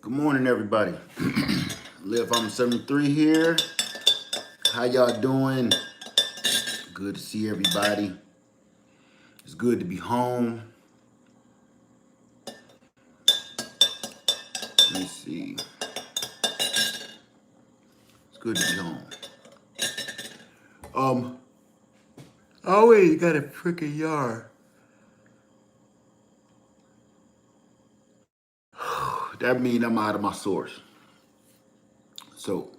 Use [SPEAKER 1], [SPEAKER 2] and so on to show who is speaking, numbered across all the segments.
[SPEAKER 1] Good morning, everybody. Live I'm 73 here. How y'all doing? Good to see everybody. It's good to be home. Let me see. It's good to be home. I always got a freaking yard. That means I'm out of my source. So,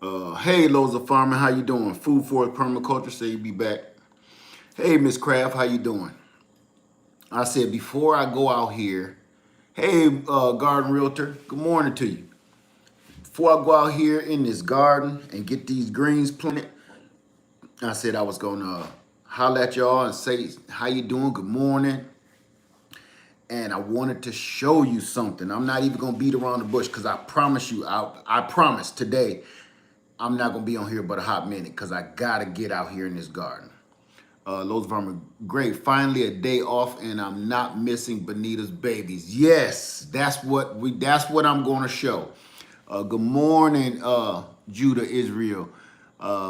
[SPEAKER 1] hey, Loza Farmer, how you doing? Food for Permaculture, say you be back. Hey, Miss Craft, how you doing? I said before I go out here, hey, Garden Realtor, good morning to you. Before I go out here in this garden and get these greens planted, I said I was gonna holler at y'all and say how you doing, good morning. And I wanted to show you something. I'm not even gonna beat around the bush because I promise you, I promise today, I'm not gonna be on here but a hot minute because I gotta get out here in this garden. Lowe's Farmer, great. Finally a day off and I'm not missing Bonita's babies. Yes, that's what I'm gonna show. Good morning, Judah Israel.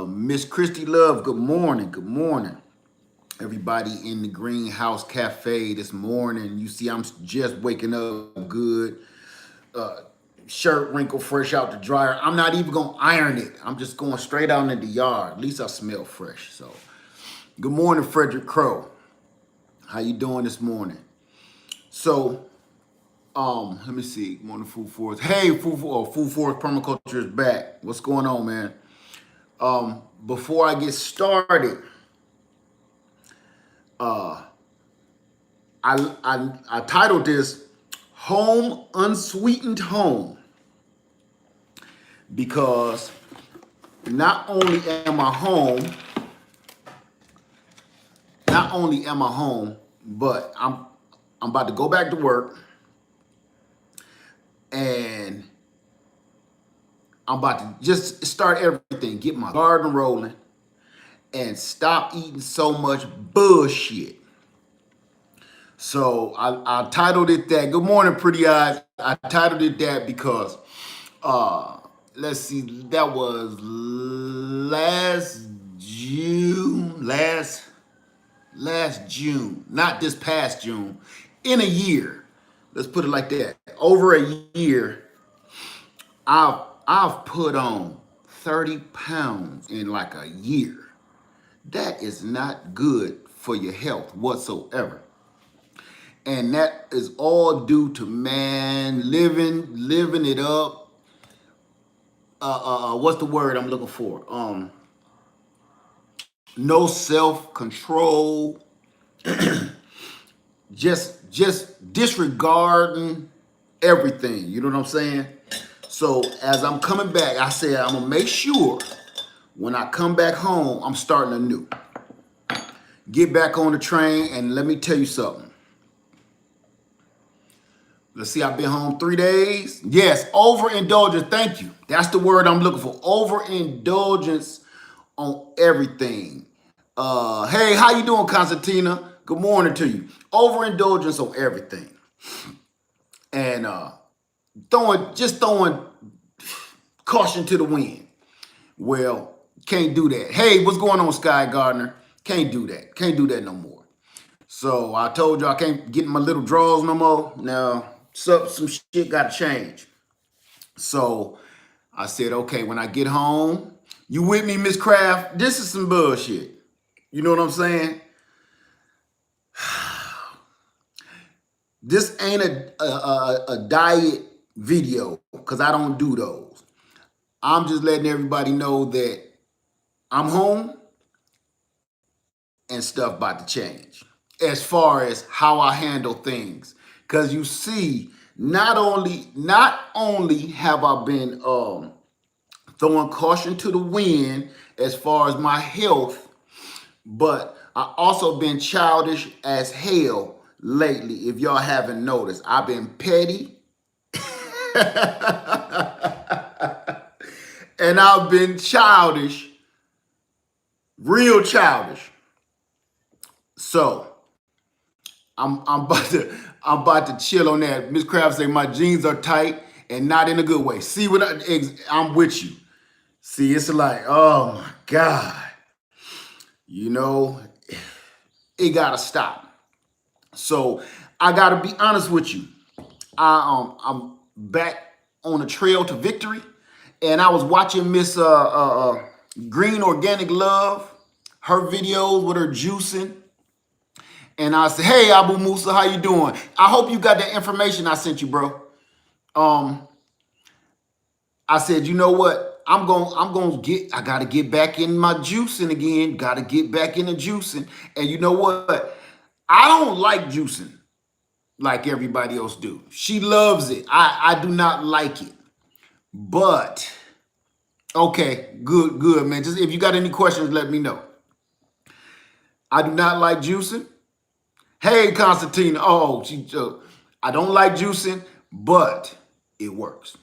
[SPEAKER 1] Miss Christy Love, good morning, good morning. Everybody in the Greenhouse Cafe this morning. You see, I'm just waking up good. Shirt wrinkle fresh out the dryer. I'm not even gonna iron it. I'm just going straight out in the yard. At least I smell fresh. So, good morning, Frederick Crow. How you doing this morning? So, let me see. Good morning, Food Forest. Hey, Food Forest Permaculture is back. What's going on, man? Before I get started, I titled this Home Unsweetened Home because not only am I home, but I'm about to go back to work and I'm about to just start everything, get my garden rolling and stop eating so much bullshit. So I titled it that. Good morning, pretty eyes. I titled it that because, let's see, that was last June, not this past June, in a year. Let's put it like that. Over a year, I've put on 30 pounds in like a year. That is not good for your health whatsoever. And that is all due to man living it up. What's the word I'm looking for? No self-control. just disregarding everything. You know what I'm saying? So as I'm coming back, I said I'm gonna make sure when I come back home, I'm starting anew. Get back on the train, and let me tell you something. Let's see, I've been home 3 days. Yes, overindulgence. Thank you. That's the word I'm looking for. Overindulgence on everything. Hey, how you doing, Constantina? Good morning to you. Overindulgence on everything. And throwing caution to the wind. Well, can't do that. Hey, what's going on, Sky Gardner? Can't do that. Can't do that no more. So I told you I can't get my little drawers no more. Now, some shit got to change. So I said, okay, when I get home, you with me, Miss Craft? This is some bullshit. You know what I'm saying? This ain't a diet video because I don't do those. I'm just letting everybody know that I'm home and stuff about to change as far as how I handle things. Because you see, not only have I been throwing caution to the wind as far as my health, but I also been childish as hell lately. If y'all haven't noticed, I've been petty and I've been childish, real childish. So I'm about to chill on that. Miss Kraft say my jeans are tight and not in a good way. See what I'm with you. See, it's like, oh my God, you know, it gotta stop. So I gotta be honest with you. I'm back on the trail to victory, and I was watching Miss Green Organic Love, her videos with her juicing, and I said, "Hey, Abu Musa, how you doing? I hope you got that information I sent you, bro." Um, I said, you know what? I gotta get back in my juicing again. Gotta get back into juicing. And you know what? I don't like juicing like everybody else do. She loves it. I do not like it. But okay, good, man. Just if you got any questions, let me know. I do not like juicing. Hey, Constantine. Oh, I don't like juicing, but it works.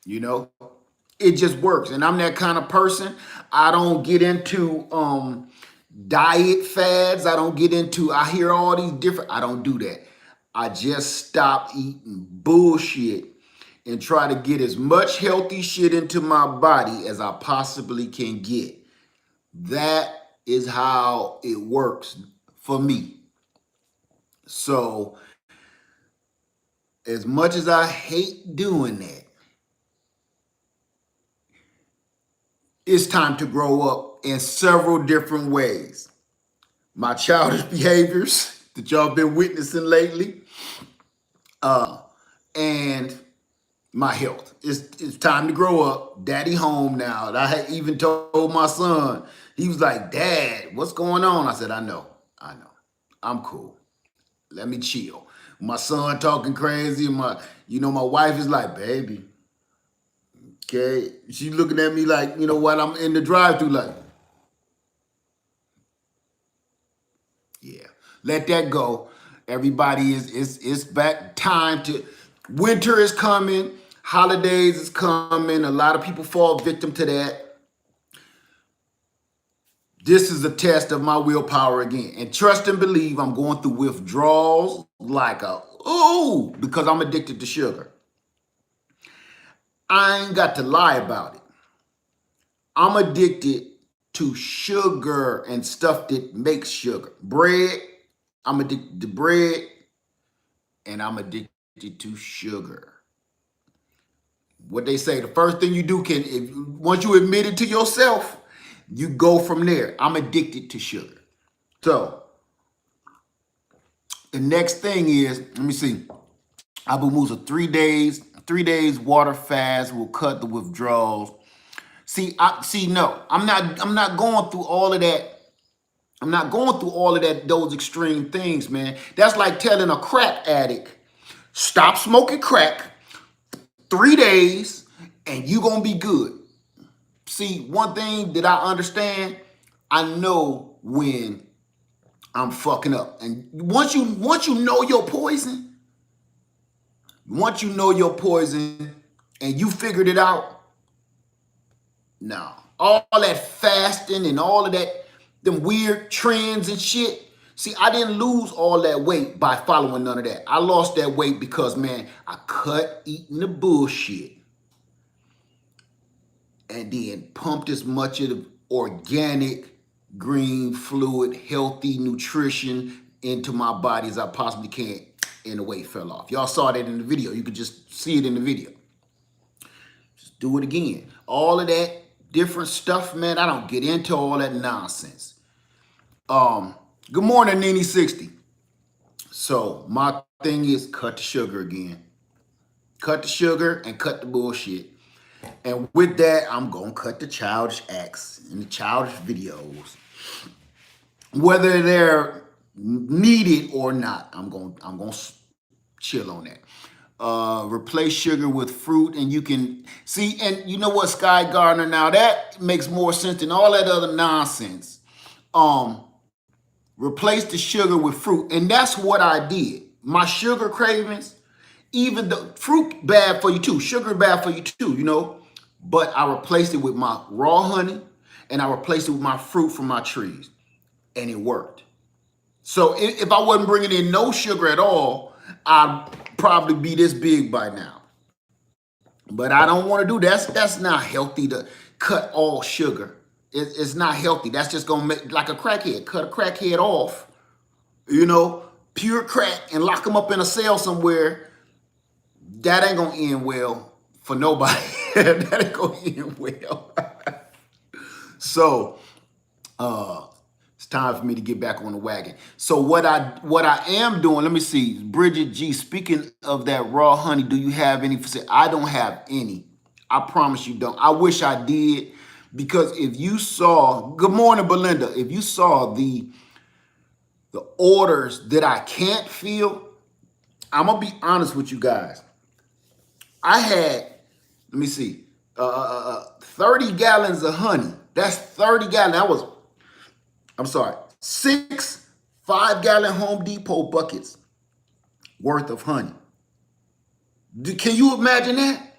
[SPEAKER 1] You know, it just works. And I'm that kind of person. I don't get into diet fads. I hear all these different, I don't do that. I just stop eating bullshit and try to get as much healthy shit into my body as I possibly can get. That is how it works for me. So, as much as I hate doing that, it's time to grow up in several different ways. My childish behaviors that y'all been witnessing lately, and my health. It's time to grow up. Daddy home now. And I had even told my son, he was like, "Dad, what's going on?" I said, I know. I'm cool. Let me chill. My son talking crazy. My wife is like, "Baby, okay." She looking at me like, you know what? I'm in the drive-thru like, yeah, let that go. Everybody it's back time to winter is coming, holidays is coming. A lot of people fall victim to that. This is a test of my willpower again. And trust and believe I'm going through withdrawals because I'm addicted to sugar. I ain't got to lie about it. I'm addicted to sugar and stuff that makes sugar. Bread, I'm addicted to bread, and I'm addicted to sugar. What they say, the first thing you do once you admit it to yourself, you go from there. I'm addicted to sugar. So the next thing is, let me see. Abu Musa, 3 days water fast will cut the withdrawals. No, I'm not going through all of that. I'm not going through all of that, those extreme things, man. That's like telling a crack addict, stop smoking crack 3 days and you gonna be good. See, one thing that I understand, I know when I'm fucking up. And once you know your poison, and you figured it out, no. All that fasting and all of that, them weird trends and shit. See, I didn't lose all that weight by following none of that. I lost that weight because, man, I cut eating the bullshit and then pumped as much of the organic, green, fluid, healthy nutrition into my body as I possibly can, and the weight fell off. Y'all saw that in the video. You could just see it in the video. Just do it again. All of that different stuff, man, I don't get into all that nonsense. Good morning, Nene 60. So my thing is cut the sugar again. Cut the sugar and cut the bullshit. And with that, I'm gonna cut the childish acts and the childish videos. Whether they're needed or not, I'm gonna chill on that. Replace sugar with fruit, and you can see, and you know what, Sky Gardner, now that makes more sense than all that other nonsense. Replace the sugar with fruit, and that's what I did. My sugar cravings, even the fruit bad for you too, sugar bad for you too, but I replaced it with my raw honey, and I replaced it with my fruit from my trees, and it worked. So if I wasn't bringing in no sugar at all, I probably be this big by now. But I don't want to do that. That's not healthy to cut all sugar. It's not healthy. That's just gonna make like a crackhead. Cut a crackhead off, pure crack, and lock them up in a cell somewhere. That ain't gonna end well for nobody. That ain't gonna end well. So it's time for me to get back on the wagon. So what I am doing, let me see. Bridget G, speaking of that raw honey, do you have any? I don't have any. I promise you don't. I wish I did, because if you saw, good morning, Belinda. If you saw the orders that I can't fill, I'm gonna be honest with you guys. I had, let me see, 30 gallons of honey. That's 30 gallons. I'm sorry, 6 5-gallon Home Depot buckets worth of honey. Can you imagine that?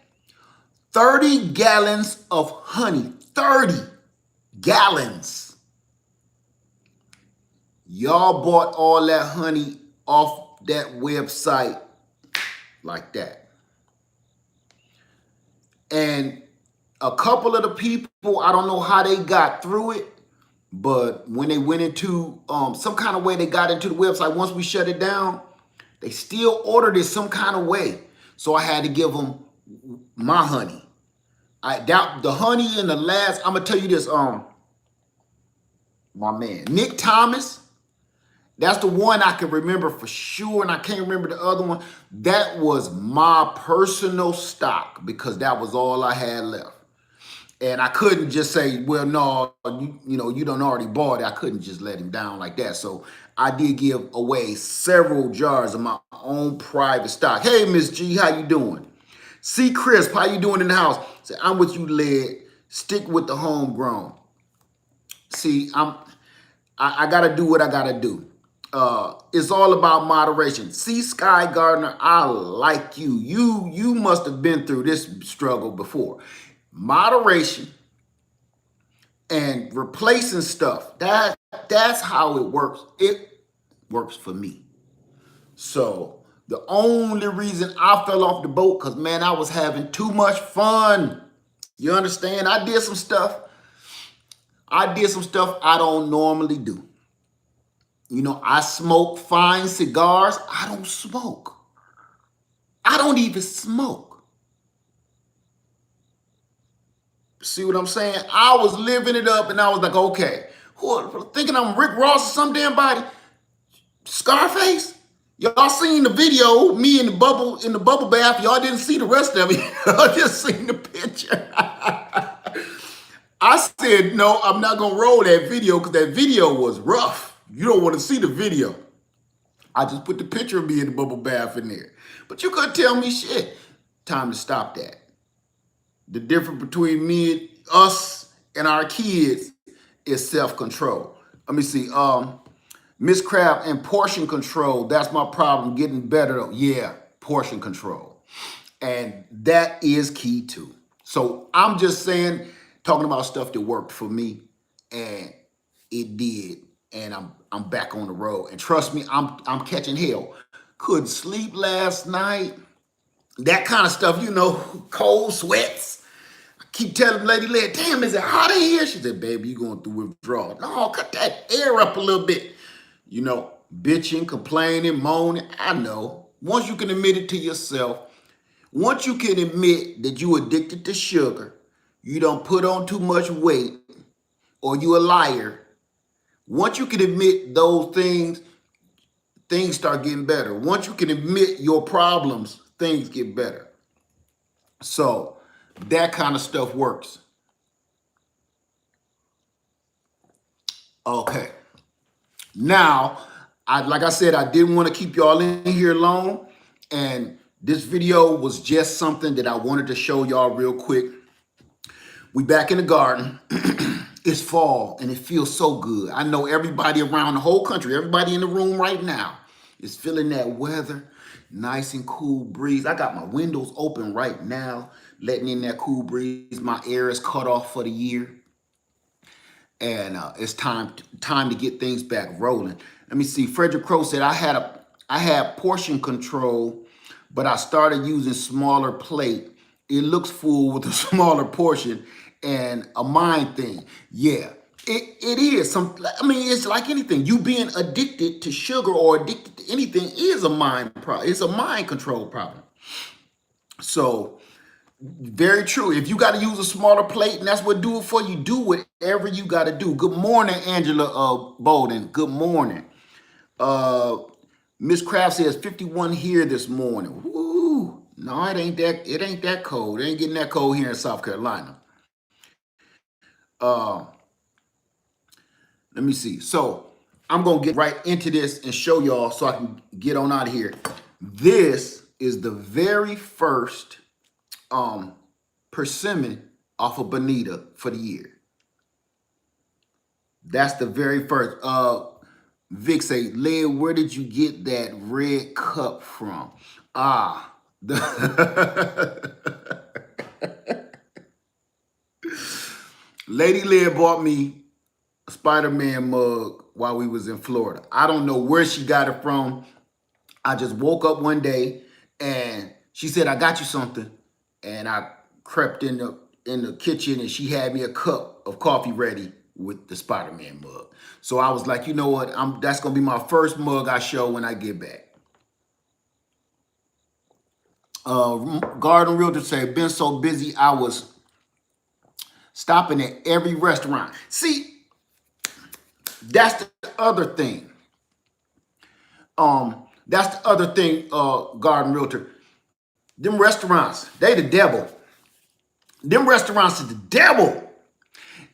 [SPEAKER 1] 30 gallons of honey. 30 gallons. Y'all bought all that honey off that website like that. And a couple of the people, I don't know how they got through it, but when they went into some kind of way, they got into the website. Once we shut it down, they still ordered it some kind of way. So I had to give them my honey. The honey in the last, I'm gonna tell you this, my man, Nick Thomas, that's the one I can remember for sure, and I can't remember the other one. That was my personal stock because that was all I had left. And I couldn't just say, well, no, you done already bought it. I couldn't just let him down like that. So I did give away several jars of my own private stock. Hey, Miss G, how you doing? C. Crisp, how you doing in the house? Say, I'm with you, Led. Stick with the homegrown. See, I got to do what I got to do. It's all about moderation. See, Sky Gardner, I like you. You must have been through this struggle before. Moderation and replacing stuff. That's how it works. It works for me. So the only reason I fell off the boat, because man, I was having too much fun. You understand? I did some stuff I don't normally do. I smoke fine cigars. I don't smoke. I don't even smoke. See what I'm saying? I was living it up, and I was like, okay, thinking I'm Rick Ross or some damn body. Scarface? Y'all seen the video, me in the bubble bath. Y'all didn't see the rest of it. Y'all just seen the picture. I said, no, I'm not going to roll that video because that video was rough. You don't want to see the video. I just put the picture of me in the bubble bath in there. But you couldn't tell me shit. Time to stop that. The difference between us and our kids is self-control. Let me see. Miss Crab and portion control. That's my problem. Getting better though. Yeah, portion control. And that is key too. So I'm just saying, talking about stuff that worked for me, and it did. And I'm back on the road. And trust me, I'm catching hell. Couldn't sleep last night. That kind of stuff, cold sweats. I keep telling Lady Led, damn, is it hot in here? She said, baby, you going through withdrawal. No, cut that air up a little bit. Bitching, complaining, moaning. I know. Once you can admit it to yourself, once you can admit that you addicted to sugar, you don't put on too much weight, or you a liar. Once you can admit those things start getting better. Once you can admit your problems, things get better. So that kind of stuff works. Okay. Now, like I said, I didn't want to keep y'all in here long. And this video was just something that I wanted to show y'all real quick. We back in the garden. It's fall and it feels so good. I know everybody around the whole country, everybody in the room right now is feeling that weather, nice and cool breeze. I got my windows open right now, letting in that cool breeze. My air is cut off for the year. And it's time to get things back rolling. Let me see. Frederick Crow said, I had portion control, but I started using smaller plate. It looks full with a smaller portion and a mind thing. Yeah, it is some. I mean, it's like anything. You being addicted to sugar or addicted to anything is a mind problem. It's a mind control problem. So very true. If you got to use a smaller plate and that's what do it for you, do whatever you got to do. Good morning, Angela Bolden. Good morning. Uh, Miss Craft says 51 here this morning. Woo! No, it ain't that. It ain't that cold. It ain't getting that cold here in South Carolina. Uh, Let me see. So I'm gonna get right into this and show y'all so I can get on out of here. This is the very first persimmon off of Bonita for the year. That's the very first. Vic say, Led, where did you get that red cup from? Ah, Lady Led bought me a Spider-Man mug while we was in Florida. I don't know where she got it from. I just woke up one day and she said, I got you something. And I crept in the kitchen and she had me a cup of coffee ready with the Spider-Man mug. So I was like, you know what? That's gonna be my first mug I show when I get back. Garden Realtor said, been so busy I was stopping at every restaurant. See, that's the other thing. That's the other thing, Garden Realtor. Them restaurants, they the devil. Them restaurants is the devil.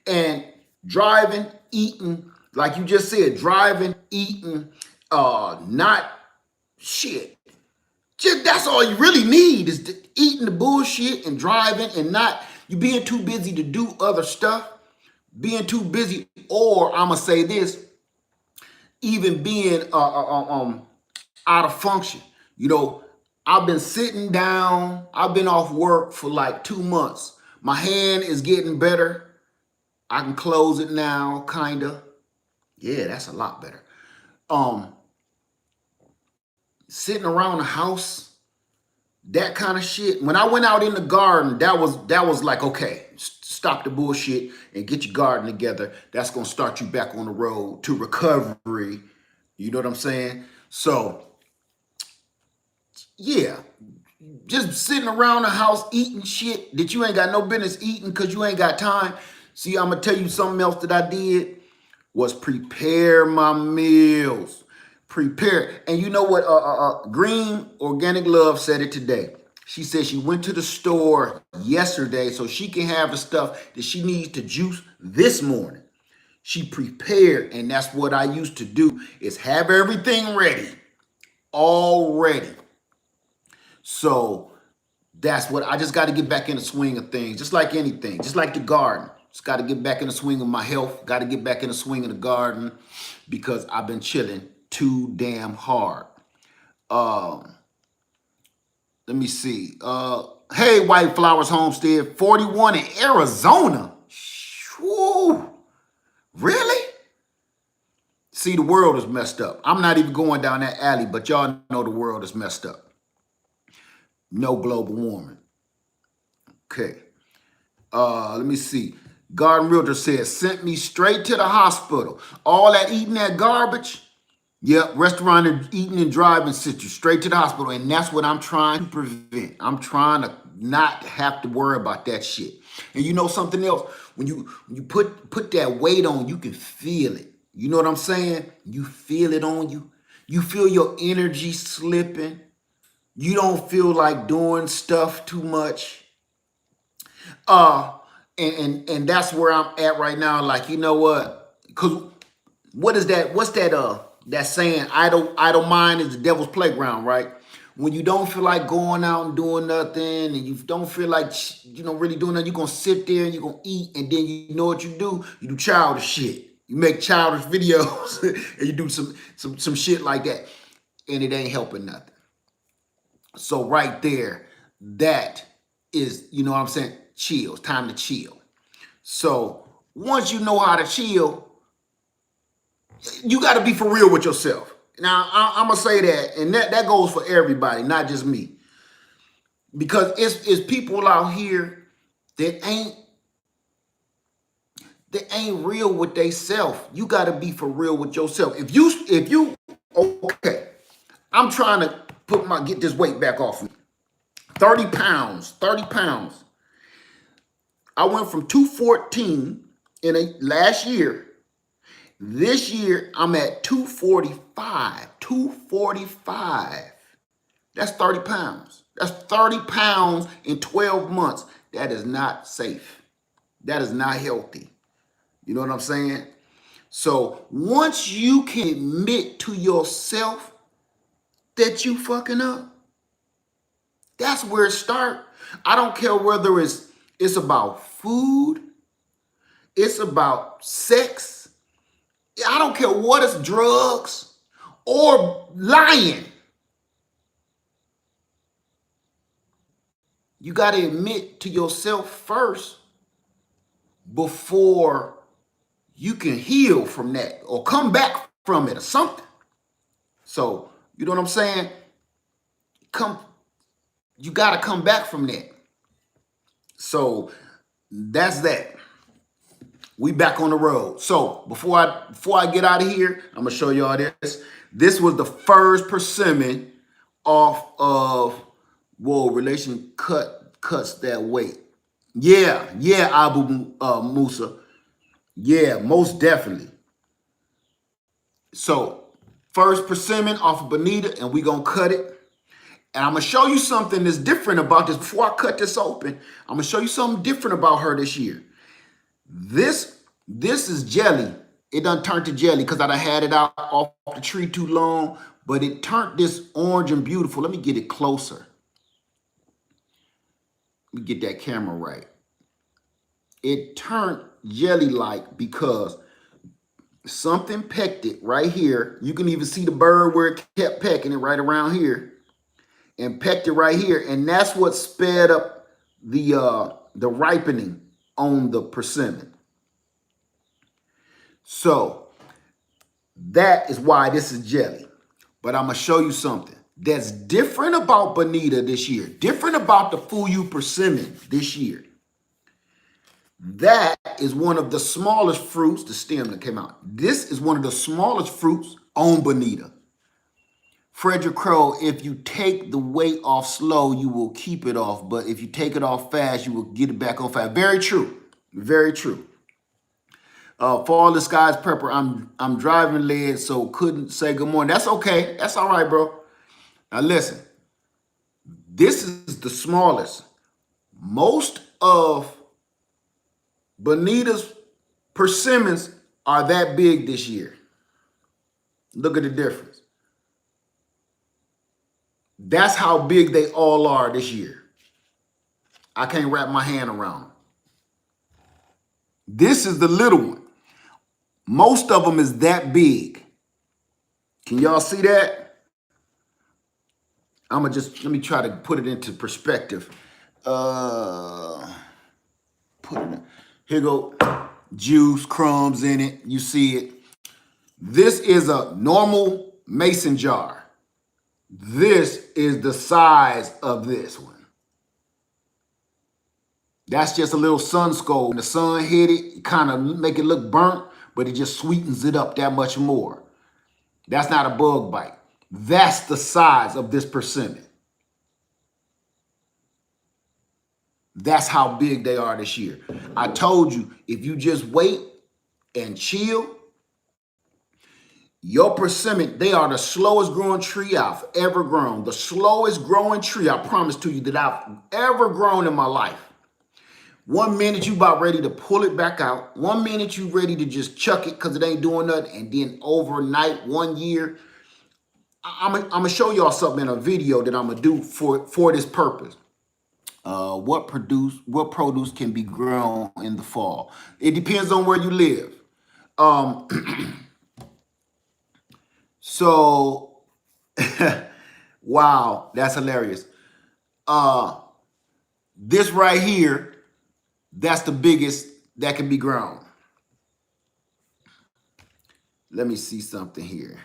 [SPEAKER 1] And driving, eating, like you just said, driving, eating, not shit. Just that's all you really need is eating the bullshit and driving and not you being too busy to do other stuff, being too busy, or I'ma say this, even being out of function. You know, I've been sitting down. I've been off work for like 2 months. My hand is getting better. I can close it now, kinda. Yeah, that's a lot better. Sitting around the house, that kind of shit. When I went out in the garden, that was like, okay, stop the bullshit and get your garden together. That's gonna start you back on the road to recovery. You know what I'm saying? So, yeah, just sitting around the house eating shit that you ain't got no business eating because you ain't got time. See, I'm gonna tell you something else that I did was prepare my meals. Prepare. And you know what? Green Organic Love said it today. She said she went to the store yesterday so she can have the stuff that she needs to juice this morning. She prepared, and that's what I used to do is have everything ready, all ready. So that's what I just got to get back in the swing of things, just like anything, just like the garden. Just got to get back in the swing of my health. Got to get back in the swing of the garden because I've been chilling too damn hard. Let me see. Hey, White Flowers Homestead, 41 in Arizona. Whew. Really? See, the world is messed up. I'm not even going down that alley, but y'all know the world is messed up. No global warming. Okay. Let me see. Garden Realtor says, sent me straight to the hospital. All that eating that garbage. Yep, restaurant and eating and driving sent you straight to the hospital. And that's what I'm trying to prevent. I'm trying to not have to worry about that shit. And you know something else? When you put that weight on, you can feel it. You know what I'm saying? You feel it on you. You feel your energy slipping. You don't feel like doing stuff too much. And that's where I'm at right now. Like, you know what? Because what is that? What's that saying? Idle mind is the devil's playground, right? When you don't feel like going out and doing nothing, and you don't feel like really doing nothing, you're gonna sit there and you're gonna eat, and then you know what you do? You do childish shit. You make childish videos, and you do some shit like that, and it ain't helping nothing. So right there, that is, you know what I'm saying? Chill. It's time to chill. So once you know how to chill, you got to be for real with yourself. Now, I'm going to say that, and that goes for everybody, not just me. because it's people out here that ain't real with they self. You got to be for real with yourself. If you okay, I'm trying to get this weight back off me. 30 pounds, 30 pounds. I went from 214 last year. This year I'm at 245. 245. That's 30 pounds. That's 30 pounds in 12 months. That is not safe. That is not healthy. You know what I'm saying? So once you can admit to yourself that you fucking up, that's where it starts. I don't care whether it's about food, it's about sex. I don't care what it's drugs or lying. You got to admit to yourself first before you can heal from that or come back from it or something. So, you know what I'm saying? You got to come back from that. So, that's that. We back on the road. So, before I get out of here, I'm going to show y'all this. This was the first persimmon off of relation cuts that weight. Yeah, Abu Musa. Yeah, most definitely. So, first persimmon off of Bonita, and we gonna cut it. And I'm gonna show you something that's different about this. Before I cut this open, I'm gonna show you something different about her this year. This is jelly. It done turned to jelly because I done had it out off the tree too long, but it turned this orange and beautiful. Let me get it closer. Let me get that camera right. It turned jelly-like because something pecked it right here. You can even see the bird where it kept pecking it right around here and pecked it right here. And that's what sped up the ripening on the persimmon. So that is why this is jelly. But I'm going to show you something that's different about Bonita this year. Different about the Fuyu persimmon this year. That is one of the smallest fruits, the stem that came out. This is one of the smallest fruits on Bonita. Frederick Crow, if you take the weight off slow, you will keep it off. But if you take it off fast, you will get it back on fast. Very true. Very true. Fall the Skies Pepper, I'm driving led, so couldn't say good morning. That's okay. That's all right, bro. Now listen. This is the smallest. Most of Bonita's persimmons are that big this year. Look at the difference. That's how big they all are this year. I can't wrap my hand around them. This is the little one. Most of them is that big. Can y'all see that? Let me try to put it into perspective. Here go juice, crumbs in it. You see it. This is a normal mason jar. This is the size of this one. That's just a little sun skull. When the sun hit it, kind of make it look burnt, but it just sweetens it up that much more. That's not a bug bite. That's the size of this persimmon. That's how big they are this year. I told you, if you just wait and chill, your persimmon, they are the slowest growing tree I've ever grown. The slowest growing tree, I promise to you, that I've ever grown in my life. 1 minute you about ready to pull it back out. 1 minute you ready to just chuck it because it ain't doing nothing. And then overnight, 1 year, I'm gonna show y'all something in a video that I'm gonna do for this purpose. What produce can be grown in the fall? It depends on where you live. So, wow, that's hilarious. This right here, that's the biggest that can be grown. Let me see something here.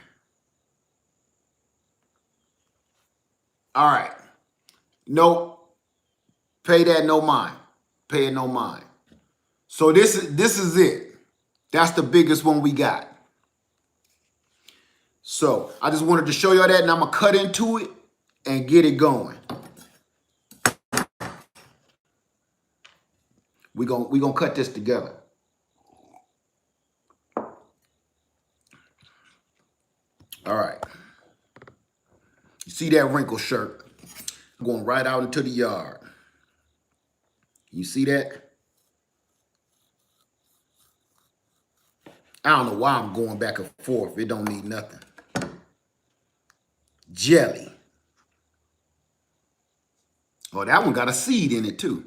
[SPEAKER 1] All right. Nope. Pay that no mind. Pay it no mind. So this is it. That's the biggest one we got. So I just wanted to show y'all that, and I'm gonna cut into it and get it going. We gonna cut this together. All right. You see that wrinkle shirt? I'm going right out into the yard. You see that? I don't know why I'm going back and forth. It don't mean nothing. Jelly. Oh, that one got a seed in it too.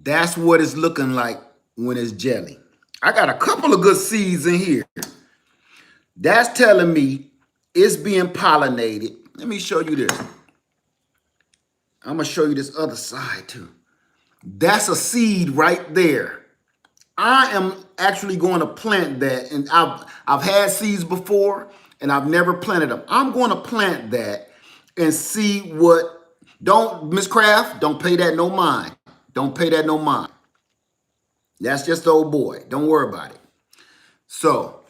[SPEAKER 1] That's what it's looking like when it's jelly. I got a couple of good seeds in here. That's telling me it's being pollinated. Let me show you this. I'm going to show you this other side too. That's a seed right there. I am actually going to plant that, and I've had seeds before and I've never planted them. I'm going to plant that and see what. Don't, Miss Craft, don't pay that no mind. Don't pay that no mind. That's just the old boy. Don't worry about it. So,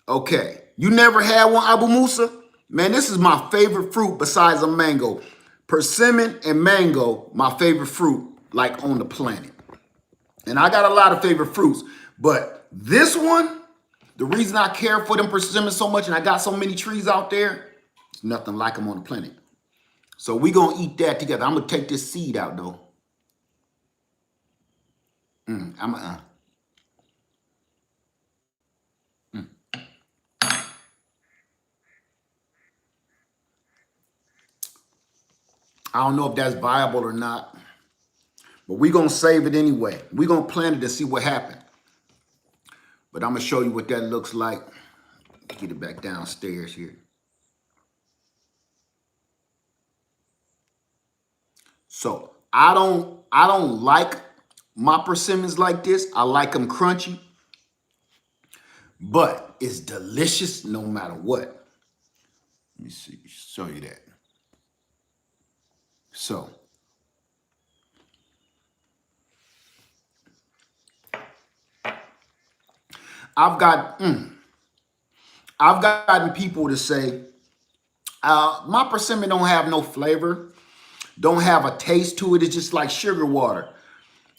[SPEAKER 1] okay. You never had one, Abu Musa? Man, this is my favorite fruit besides a mango. Persimmon and mango, my favorite fruit, like on the planet. And I got a lot of favorite fruits, but this one, the reason I care for them persimmons so much and I got so many trees out there, there's nothing like them on the planet. So we gonna eat that together. I'm gonna take this seed out though. I don't know if that's viable or not, but we gonna save it anyway. We gonna plant it and see what happens. But I'm gonna show you what that looks like. Get it back downstairs here. So I don't like my persimmons like this. I like them crunchy, but it's delicious no matter what. Let me see, show you that. So I've gotten people to say, my persimmon don't have no flavor, don't have a taste to it. It's just like sugar water.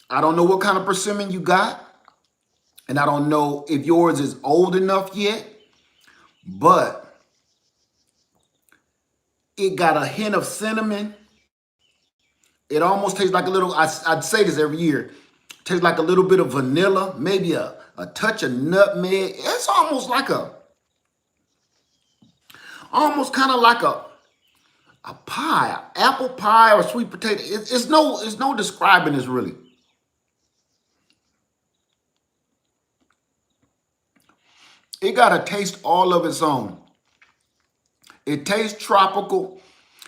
[SPEAKER 1] I don't know what kind of persimmon you got, and I don't know if yours is old enough yet, but it got a hint of cinnamon. It almost tastes like a little, I'd say this every year, tastes like a little bit of vanilla, maybe a touch of nutmeg. It's almost like almost kind of like a pie, apple pie or sweet potato. It's no describing this really. It got a taste all of its own. It tastes tropical.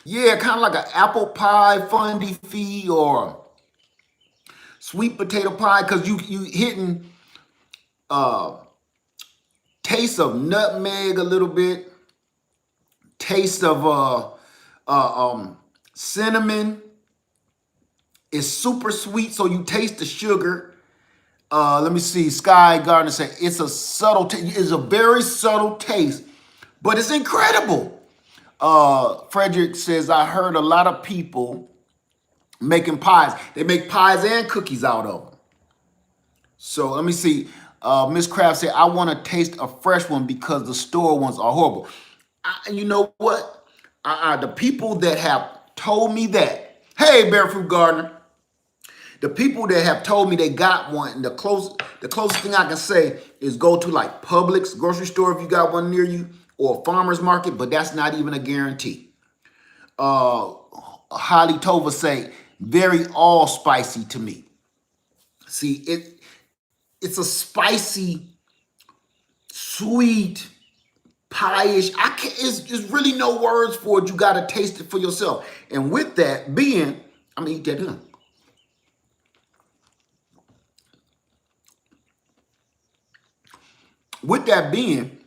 [SPEAKER 1] Yeah, kind of like an apple pie, fondue fee, or sweet potato pie, because you hitting taste of nutmeg a little bit, taste of cinnamon. It's super sweet, so you taste the sugar. Let me see. Sky Gardner said it's a subtle taste. It's a very subtle taste, but it's incredible. Frederick says, I heard a lot of people making pies. They make pies and cookies out of them. So let me see. Miss Kraft said, I want to taste a fresh one because the store ones are horrible. You know what? The people that have told me that, hey, Barefoot Gardener, the people that have told me they got one, and the closest thing I can say is go to like Publix grocery store if you got one near you, or a farmer's market, but that's not even a guarantee. Holly Tova say, very allspicy to me. See, it's a spicy, sweet, pie-ish. There's really no words for it. You got to taste it for yourself. And with that being, I'm going to eat that done. With that being,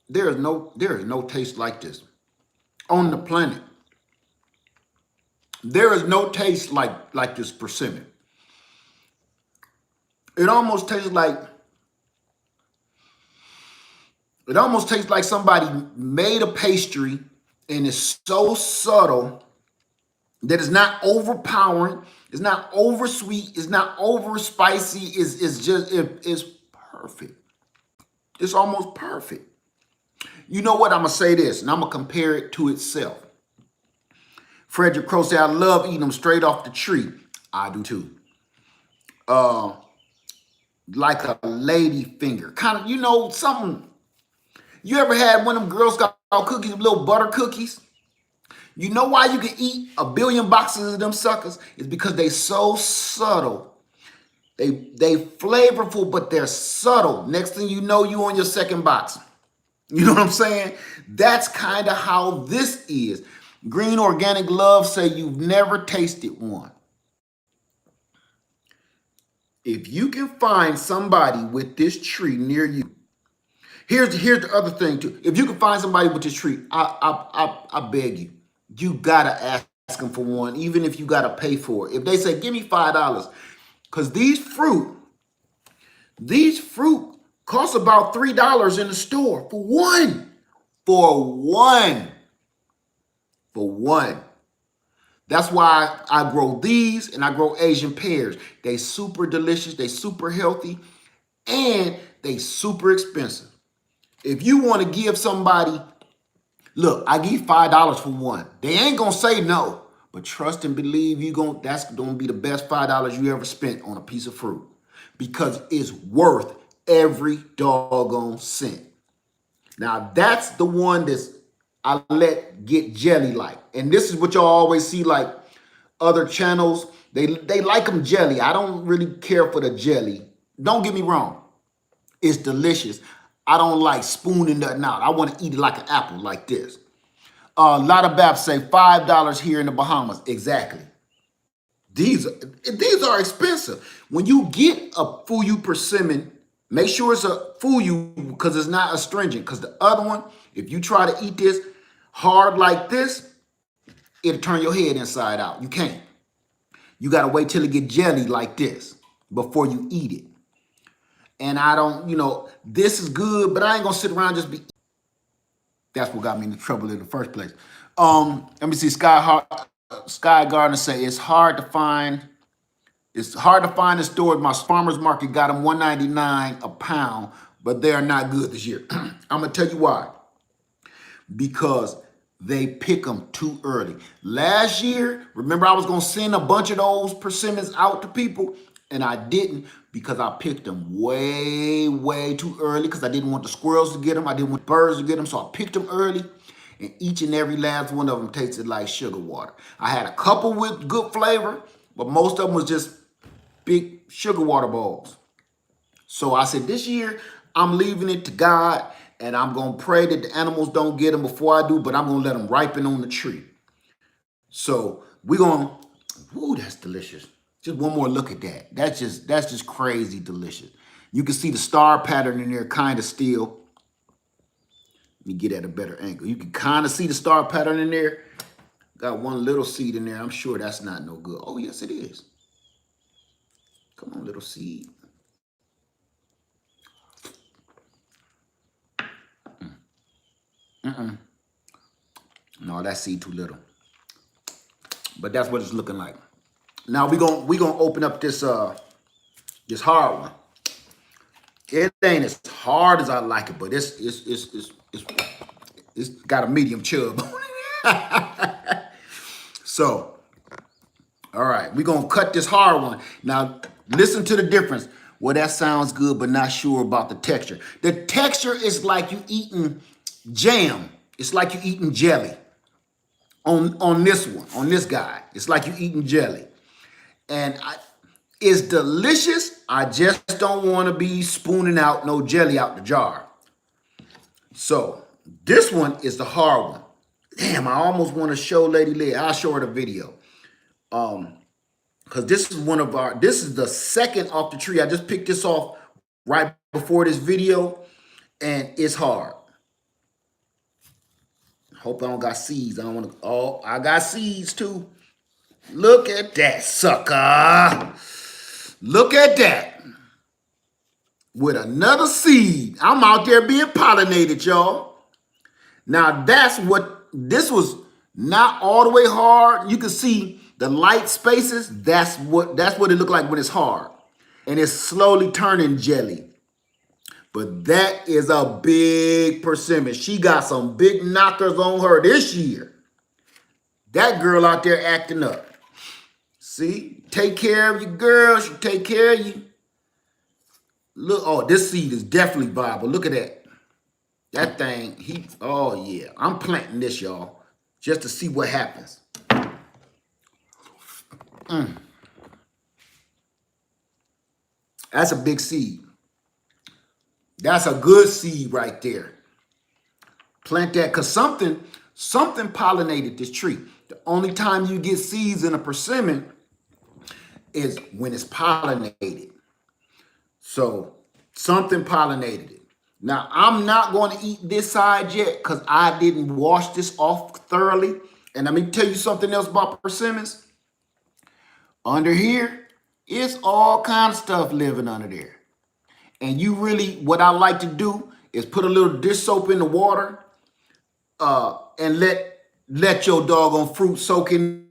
[SPEAKER 1] there is no taste like this on the planet. There is no taste like this persimmon. It almost tastes like somebody made a pastry and it's so subtle that it's not overpowering, it's not over sweet, it's not over spicy. It's perfect. It's almost perfect. You know what? I'm gonna say this, and I'm gonna compare it to itself. Frederick Crowe said, "I love eating them straight off the tree." I do too. Like a lady finger, kind of. You know something. You ever had one of them Girl Scout cookies, little butter cookies? You know why you can eat a billion boxes of them suckers? It's because they so subtle. They flavorful, but they're subtle. Next thing you know, you on your second box. You know what I'm saying? That's kind of how this is. Green Organic Love say you've never tasted one. If you can find somebody with this tree near you, here's the other thing too. If you can find somebody with this tree, I beg you, you gotta ask them for one, even if you gotta pay for it. If they say, "Give me $5," because these fruit cost about $3 in the store for one. For one. For one. That's why I grow these and I grow Asian pears. They super delicious, they super healthy, and they super expensive. If you want to give somebody, look, I give $5 for one. They ain't gonna say no, but trust and believe that's gonna be the best $5 you ever spent on a piece of fruit because it's worth every doggone cent. Now that's the one I let get jelly like. And this is what y'all always see like other channels. They like them jelly. I don't really care for the jelly. Don't get me wrong. It's delicious. I don't like spooning nothing out. I want to eat it like an apple like this. A lot of Baps say $5 here in the Bahamas. Exactly. These are expensive. When you get a Fuyu persimmon, make sure it's a Fuyu because it's not astringent. Because the other one, if you try to eat this hard like this, it'll turn your head inside out. You can't. You got to wait till it get jelly like this before you eat it. And I don't, this is good, but I ain't going to sit around just be. That's what got me into trouble in the first place. Let me see. Sky Gardner say it's hard to find. It's hard to find in stores. My farmer's market got them $1.99 a pound, but they are not good this year. I'm gonna tell you why. Because they pick them too early. Last year, remember I was gonna send a bunch of those persimmons out to people, and I didn't because I picked them way, way too early because I didn't want the squirrels to get them. I didn't want birds to get them, so I picked them early. And each and every last one of them tasted like sugar water. I had a couple with good flavor, but most of them was just big sugar water balls. So I said, this year, I'm leaving it to God, and I'm going to pray that the animals don't get them before I do, but I'm going to let them ripen on the tree. So we're going to, ooh, that's delicious. Just one more look at that. That's just crazy delicious. You can see the star pattern in there kind of still. Let me get at a better angle. You can kind of see the star pattern in there. Got one little seed in there. I'm sure that's not no good. Oh, yes, it is. Come on, little seed. No, that seed too little. But that's what it's looking like. Now we gonna open up this this hard one. It ain't as hard as I like it, but it's got a medium chub on it. So, all right, we're gonna cut this hard one. Now, listen to the difference. Well, that sounds good, but not sure about the texture. The texture is like you eating jam. It's like you eating jelly. On this one, on this guy, it's like you eating jelly. And it's delicious. I just don't want to be spooning out no jelly out the jar. So this one is the hard one. Damn, I almost want to show Lady Lee. I'll show her the video. Because this is the second off the tree. I just picked this off right before this video, and it's hard. Hope I don't got seeds. I don't want to. Oh, I got seeds too. Look at that, sucker. Look at that. With another seed. I'm out there being pollinated, y'all. Now that's what, this was not all the way hard. You can see the light spaces. That's what it looked like when it's hard. And it's slowly turning jelly. But that is a big persimmon. She got some big knockers on her this year. That girl out there acting up. See, take care of your girl. She take care of you. Look, oh, this seed is definitely viable. Look at that. That thing, oh yeah. I'm planting this, y'all, just to see what happens. That's a big seed. That's a good seed right there. Plant that, because something pollinated this tree. The only time you get seeds in a persimmon is when it's pollinated. So something pollinated it. Now, I'm not going to eat this side yet because I didn't wash this off thoroughly. And let me tell you something else about persimmons. Under here, it's all kind of stuff living under there. And you really, what I like to do is put a little dish soap in the water and let your doggone fruit soak in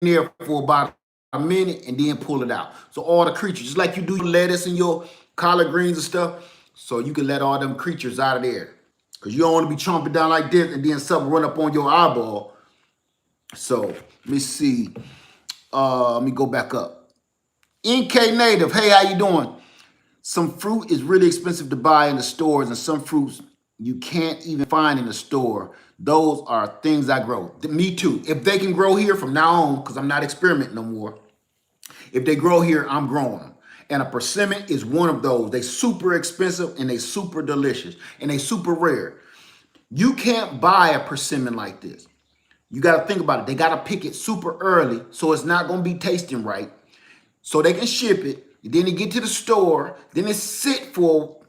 [SPEAKER 1] there for about a minute and then pull it out. So all the creatures, just like you do your lettuce and your collard greens and stuff, so you can let all them creatures out of there. Because you don't want to be chomping down like this and then something run up on your eyeball. So let me see. Let me go back up. NK Native, hey, how you doing? Some fruit is really expensive to buy in the stores, and some fruits you can't even find in the store. Those are things I grow. Me too. If they can grow here from now on, because I'm not experimenting no more, if they grow here, I'm growing them. And a persimmon is one of those. They super expensive and they super delicious and they super rare. You can't buy a persimmon like this. You got to think about it. They got to pick it super early, so it's not going to be tasting right. So they can ship it. Then they get to the store. Then it sit for,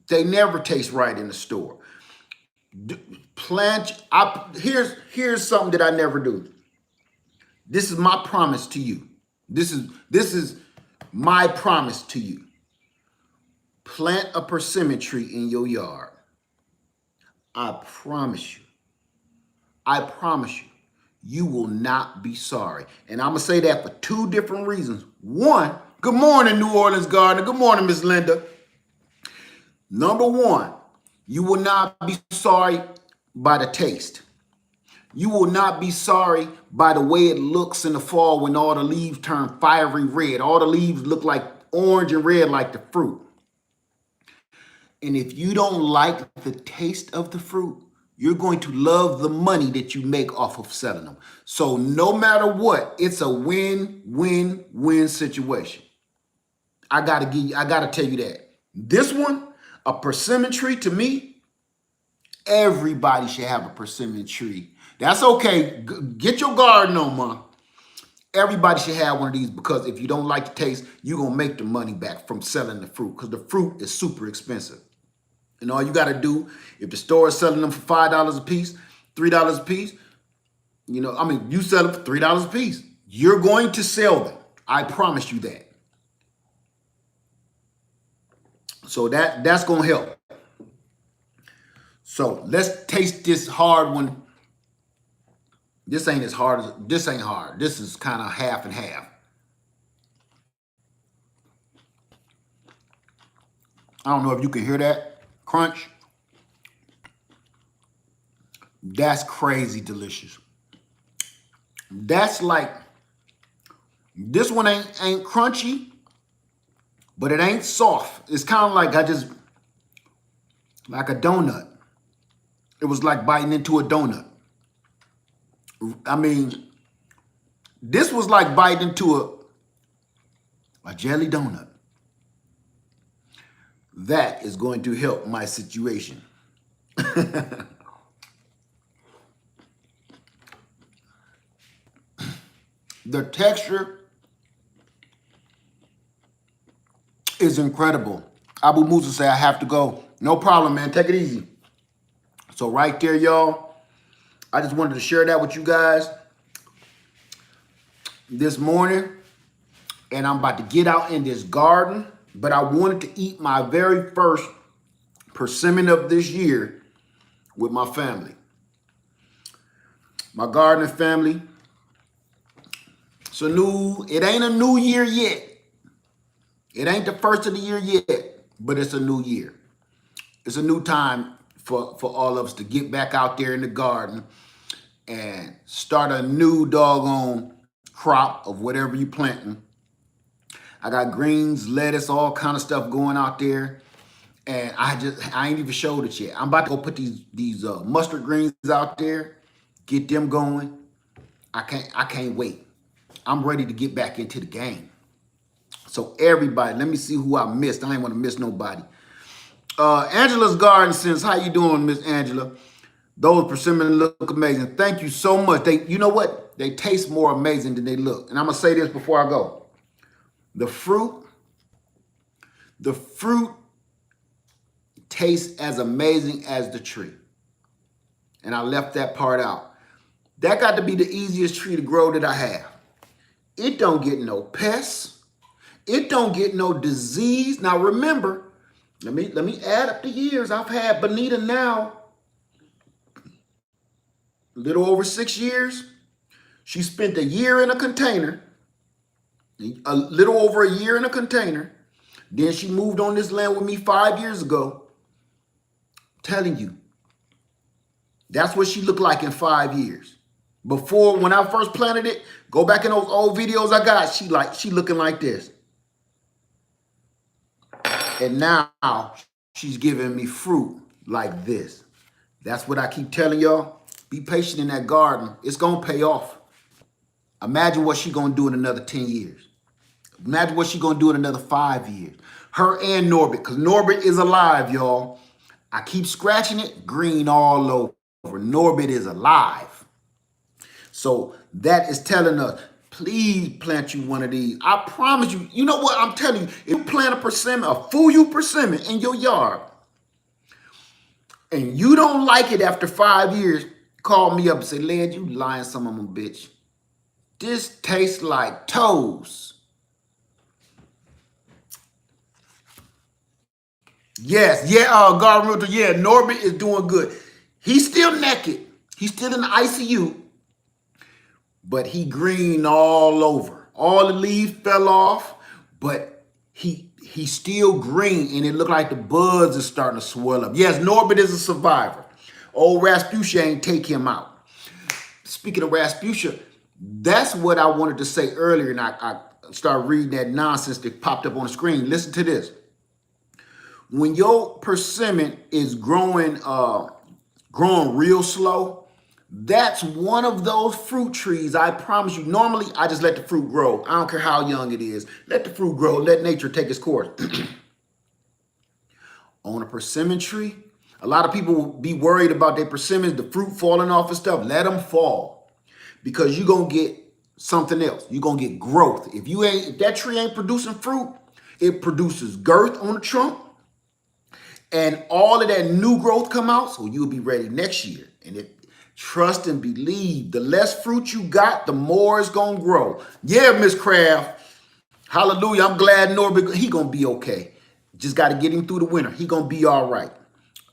[SPEAKER 1] they never taste right in the store. Here's something that I never do. This is my promise to you. This is my promise to you. Plant a persimmon tree in your yard. I promise you. I promise you. You will not be sorry. And I'm going to say that for two different reasons. One, good morning, New Orleans Gardener. Good morning, Miss Linda. Number one, you will not be sorry by the taste. You will not be sorry by the way it looks in the fall when all the leaves turn fiery red. All the leaves look like orange and red like the fruit. And if you don't like the taste of the fruit, you're going to love the money that you make off of selling them. So no matter what, it's a win-win-win situation. I gotta tell you that. This one, a persimmon tree, to me, everybody should have a persimmon tree. That's okay. Get your garden on, man. Everybody should have one of these, because if you don't like the taste, you're going to make the money back from selling the fruit, because the fruit is super expensive. And all you got to do, if the store is selling them for $5 a piece, $3 a piece, you sell them for $3 a piece. You're going to sell them. I promise you that. So that's going to help. So let's taste this hard one. This ain't hard. This is kind of half and half. I don't know if you can hear that crunch. That's crazy delicious. That's like, this one ain't crunchy, but it ain't soft. It's kind of like like a donut. It was like biting into a donut. I mean, this was like biting into a jelly donut. That is going to help my situation. The texture is incredible. Abu Musa say I have to go. No problem, man. Take it easy. So right there, y'all. I just wanted to share that with you guys. this morning, and I'm about to get out in this garden, but I wanted to eat my very first persimmon of this year with my family. My gardening family. It ain't a new year yet. It ain't the first of the year yet, but it's a new year. It's a new time for all of us to get back out there in the garden and start a new doggone crop of whatever you planting. I got greens, lettuce, all kind of stuff going out there. And I ain't even showed it yet. I'm about to go put these mustard greens out there, get them going. I can't wait. I'm ready to get back into the game. So everybody, let me see who I missed. I ain't want to miss nobody. Angela's Garden Sense. How you doing, Miss Angela? Those persimmons look amazing. Thank you so much. You know what? They taste more amazing than they look. And I'm gonna say this before I go. The fruit tastes as amazing as the tree. And I left that part out. That got to be the easiest tree to grow that I have. It don't get no pests. It don't get no disease. Now remember, let me add up the years. I've had Bonita now a little over 6 years. She spent a year in a container, a little over a year in a container. Then she moved on this land with me 5 years ago. I'm telling you, that's what she looked like in 5 years. Before, when I first planted it, go back in those old videos I got, she looking like this. And now she's giving me fruit like this. That's what I keep telling y'all. Be patient in that garden. It's going to pay off. Imagine what she's going to do in another 10 years. Imagine what she's going to do in another 5 years. Her and Norbert, because Norbert is alive, y'all. I keep scratching it, green all over. Norbert is alive. So that is telling us, please plant you one of these. I promise you, you know what I'm telling you, if you plant a persimmon, a full persimmon in your yard, and you don't like it after 5 years, call me up and say, Led, you lying some of them, bitch. This tastes like toes. Yes, Garden Realtor, yeah, Norbert is doing good. He's still naked. He's still in the ICU. But he green all over. All the leaves fell off, but he's still green, and it looked like the buds are starting to swell up. Yes, Norbert is a survivor. Old Rasputia ain't take him out. Speaking of Rasputia, that's what I wanted to say earlier, and I started reading that nonsense that popped up on the screen. Listen to this. When your persimmon is growing real slow, that's one of those fruit trees. I promise you. Normally, I just let the fruit grow. I don't care how young it is. Let the fruit grow. Let nature take its course. On a persimmon tree, a lot of people will be worried about their persimmons, the fruit falling off and stuff. Let them fall, because you're gonna get something else. You're gonna get growth. If that tree ain't producing fruit, it produces girth on the trunk. And all of that new growth come out, so you'll be ready next year. And trust and believe, the less fruit you got, the more it's going to grow. Yeah, Miss Craft. Hallelujah. I'm glad Norbert, he going to be okay. Just got to get him through the winter. He going to be all right.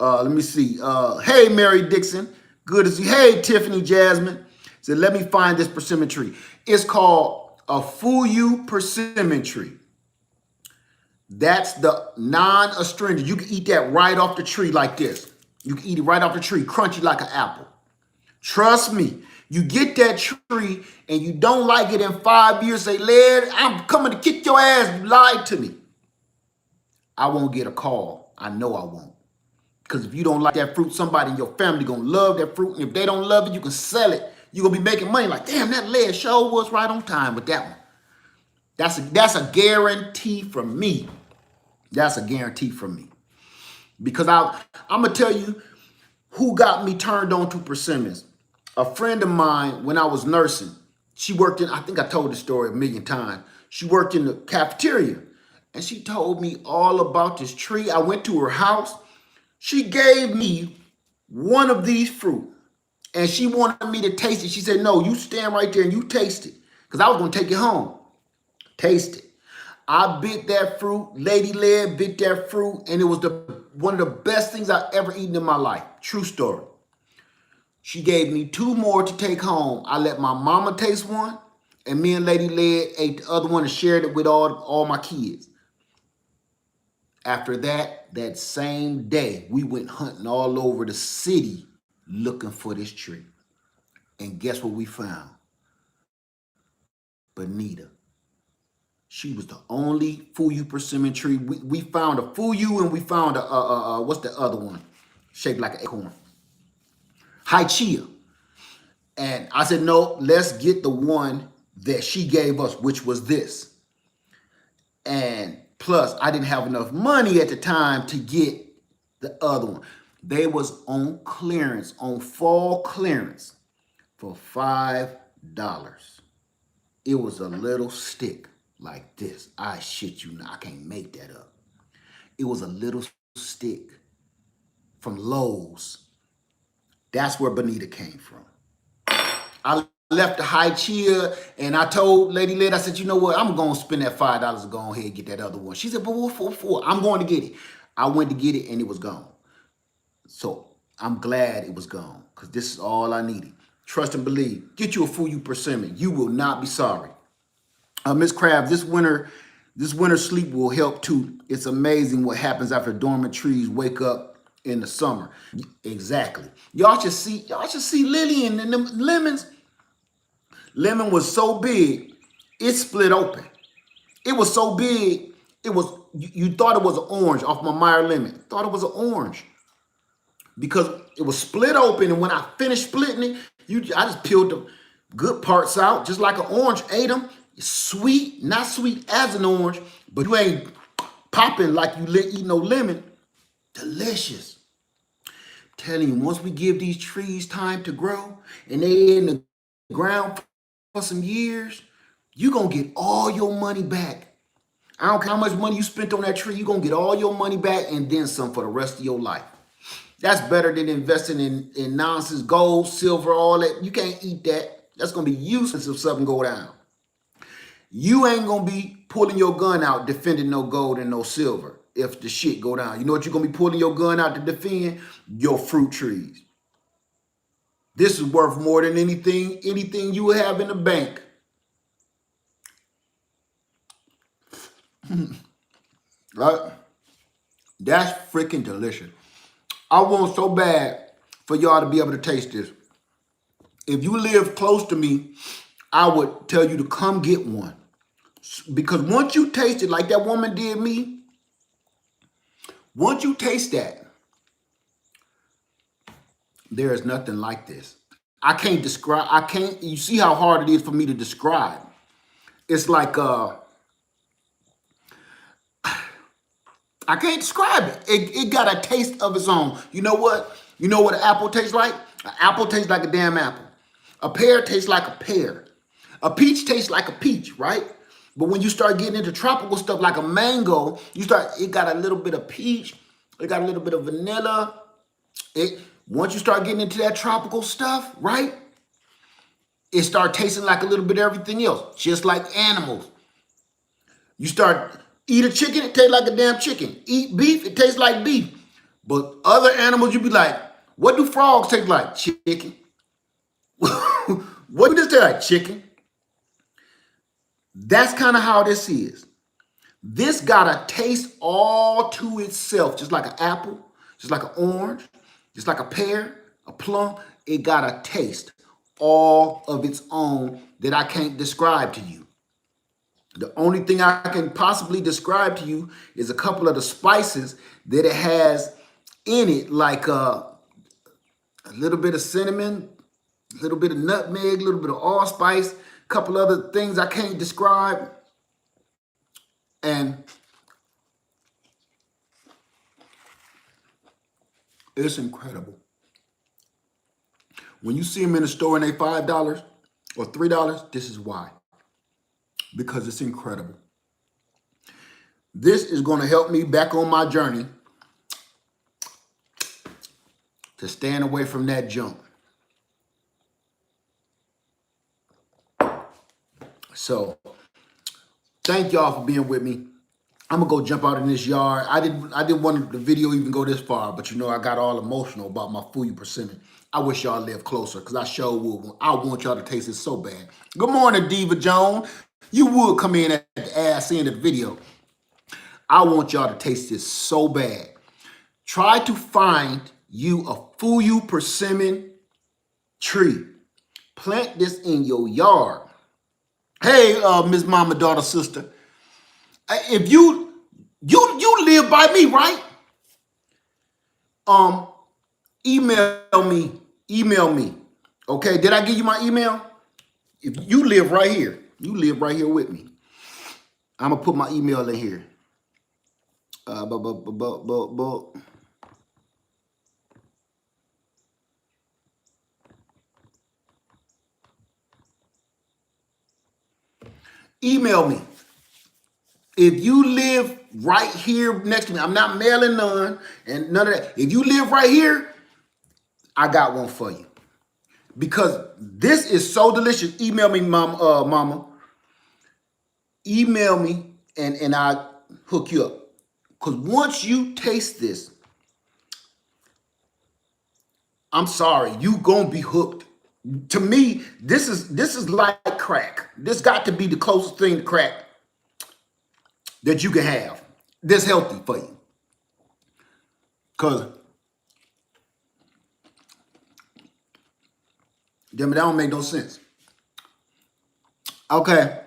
[SPEAKER 1] Let me see. Hey, Mary Dixon. Good to see you. Hey, Tiffany Jasmine. Said, let me find this persimmon tree. It's called a Fuyu persimmon tree. That's the non-astringent. You can eat that right off the tree like this. You can eat it right off the tree, crunchy like an apple. Trust me, you get that tree and you don't like it in 5 years, say, Led, I'm coming to kick your ass. You lied to me. I won't get a call. I know I won't. Because if you don't like that fruit, somebody in your family going to love that fruit. And if they don't love it, you can sell it. You're going to be making money like, damn, that Led show was right on time with that one. That's a guarantee from me. That's a guarantee from me. Because I'm going to tell you who got me turned on to persimmons. A friend of mine, when I was nursing, she worked in, I think I told the story a million times. She worked in the cafeteria, and she told me all about this tree. I went to her house. She gave me one of these fruit, and she wanted me to taste it. She said, no, you stand right there and you taste it, because I was going to take it home. Taste it. I bit that fruit, Lady Led bit that fruit, and it was one of the best things I ever eaten in my life. True story. She gave me 2 more to take home. I let my mama taste one, and me and Lady Led ate the other one and shared it with all my kids. After that same day, we went hunting all over the city looking for this tree. And guess what we found? Bonita. She was the only Fuyu persimmon tree. We found a Fuyu and we found what's the other one? Shaped like an acorn. Chia. And I said, no, let's get the one that she gave us, which was this. And plus, I didn't have enough money at the time to get the other one. They was on clearance, on fall clearance for $5. It was a little stick like this. I shit you not, I can't make that up. It was a little stick from Lowe's. That's where Bonita came from. I left the Chia and I told Lady Led, I said, you know what? I'm going to spend that $5 to go ahead and get that other one. She said, but what for? I'm going to get it. I went to get it and it was gone. So I'm glad it was gone because this is all I needed. Trust and believe. Get you a Fuyu persimmon. You will not be sorry. Miss Crabs, this winter sleep will help too. It's amazing what happens after dormant trees wake up in the summer. Exactly. Y'all should see Lily and them lemons. Lemon was so big, it split open. It was so big, you thought it was an orange off my Meyer lemon. Thought it was an orange. Because it was split open, and when I finished splitting it, I just peeled the good parts out, just like an orange. Ate them. It's sweet, not sweet as an orange, but you ain't popping like you eat no lemon. Delicious. Telling you, once we give these trees time to grow, and they in the ground for some years, you're going to get all your money back. I don't care how much money you spent on that tree, you're going to get all your money back and then some for the rest of your life. That's better than investing in nonsense, gold, silver, all that. You can't eat that. That's going to be useless if something go down. You ain't going to be pulling your gun out defending no gold and no silver if the shit go down. You know what you're going to be pulling your gun out to defend? Your fruit trees. This is worth more than anything you have in the bank. Right? That's freaking delicious. I want so bad for y'all to be able to taste this. If you live close to me, I would tell you to come get one. Because once you taste it like that woman did me, once you taste that, there is nothing like this. I can't describe, you see how hard it is for me to describe. It's like, I can't describe it. It got a taste of its own. You know what? You know what an apple tastes like? An apple tastes like a damn apple. A pear tastes like a pear. A peach tastes like a peach, right? But when you start getting into tropical stuff like a mango, it got a little bit of peach, it got a little bit of vanilla. Once you start getting into that tropical stuff, right? It start tasting like a little bit of everything else, just like animals. You start eat a chicken, it tastes like a damn chicken. Eat beef, it tastes like beef. But other animals, you be like, what do frogs taste like? Chicken. What do this taste like? Chicken. That's kind of how this is. This got a taste all to itself, just like an apple, just like an orange, just like a pear, a plum. It got a taste all of its own that I can't describe to you. The only thing I can possibly describe to you is a couple of the spices that it has in it, like a little bit of cinnamon, a little bit of nutmeg, a little bit of allspice, a couple other things I can't describe. And it's incredible. When you see them in the store and they $5 or $3, this is why. Because it's incredible. This is going to help me back on my journey to stand away from that junk. So thank y'all for being with me. I'm gonna go jump out in this yard. I didn't want the video even go this far, but you know I got all emotional about my food persimmon. I wish y'all lived closer because I sure would. I want y'all to taste it so bad. Good morning, Diva Joan. You would come in at the ass end of the video. I want y'all to taste this so bad. Try to find you a fuyu persimmon tree. Plant this in your yard. Hey, Miss Mama, daughter, sister. If you live by me, right? Email me. Okay, did I give you my email? If you live right here, you live right here with me. I'm gonna put my email in here. Email me. If you live right here next to me, I'm not mailing none and none of that. If you live right here, I got one for you. Because this is so delicious. Email me, mama. Email me and I'll hook you up. Because once you taste this, I'm sorry, you gonna be hooked. To me, this is like crack. This got to be the closest thing to crack that you can have. This healthy for you. Because that don't make no sense. Okay.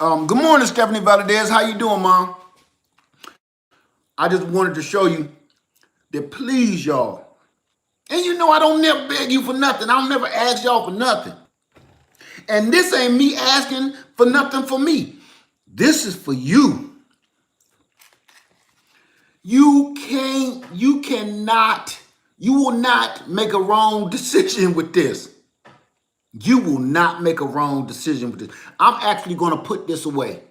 [SPEAKER 1] Good morning, Stephanie Valadez. How you doing, Mom? I just wanted to show you that please, y'all. And you know I don't never beg you for nothing. I don't never ask y'all for nothing. And this ain't me asking for nothing for me. This is for you. You will not make a wrong decision with this. You will not make a wrong decision with this. I'm actually going to put this away